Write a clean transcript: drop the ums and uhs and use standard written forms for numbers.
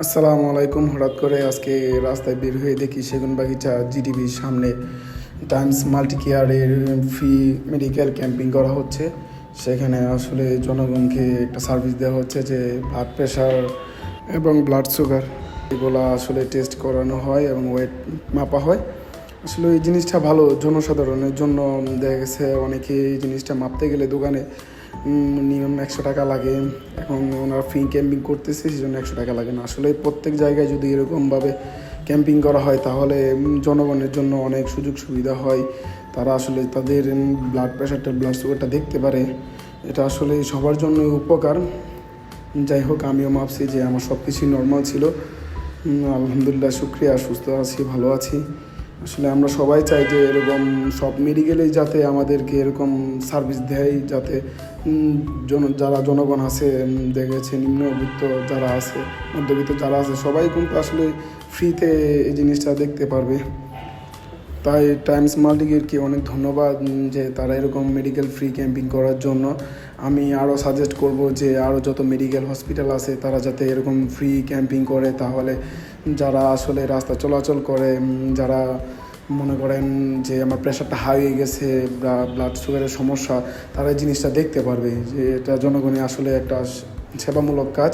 আসসালামু আলাইকুম। হঠাৎ করে আজকে রাস্তায় বের হয়ে দেখি সেগুনবাগিচা জিডিবির সামনে টাইমস মাল্টি কেয়ারের ফ্রি মেডিকেল ক্যাম্পিং করা হচ্ছে। সেখানে আসলে জনগণকে একটা সার্ভিস দেওয়া হচ্ছে যে ব্লাড প্রেশার এবং ব্লাড সুগার এগুলো আসলে টেস্ট করানো হয় এবং ওয়েট মাপা হয়। আসলে এই জিনিসটা ভালো জনসাধারণের জন্য। দেখা গেছে অনেকে এই জিনিসটা মাপতে গেলে দোকানে মিনিমাম 100 টাকা লাগে। এখন ওনারা ফ্রি ক্যাম্পিং করতেছে, সেই জন্য 100 টাকা লাগে না। আসলে প্রত্যেক জায়গায় যদি এরকমভাবে ক্যাম্পিং করা হয় তাহলে জনগণের জন্য অনেক সুযোগ সুবিধা হয়। তারা আসলে তাদের ব্লাড প্রেশারটা ব্লাড সুগারটা দেখতে পারে। এটা আসলে সবার জন্য উপকার। যাই হোক, আমিও মাপছি যে আমার সব কিছুই নর্মাল ছিল। আলহামদুলিল্লাহ, শুক্রিয়া, সুস্থ আছি, ভালো আছি। আসলে আমরা সবাই চাই যে এরকম সব মেডিকেলেই যাতে আমাদেরকে এরকম সার্ভিস দেয়, যাতে যারা জনগণ আছে, দেখেছে নিম্নবিত্ত যারা আছে, মধ্যবিত্ত যারা আছে, সবাই কিন্তু আসলে ফ্রিতে এই জিনিসটা দেখতে পারবে। তাই টাইমস মাল্টিকেয়ারকে অনেক ধন্যবাদ যে তারা এরকম মেডিকেল ফ্রি ক্যাম্পিং করার জন্য। আমি আরও সাজেস্ট করব যে আরও যত মেডিকেল হসপিটাল আছে তারা যাতে এরকম ফ্রি ক্যাম্পিং করে, তাহলে যারা আসলে রাস্তা চলাচল করে, যারা মনে করেন যে আমার প্রেশারটা হাই হয়ে গেছে বা ব্লাড সুগারের সমস্যা, তারা এই জিনিসটা দেখতে পারবে যে এটা জনগণের আসলে একটা সেবামূলক কাজ।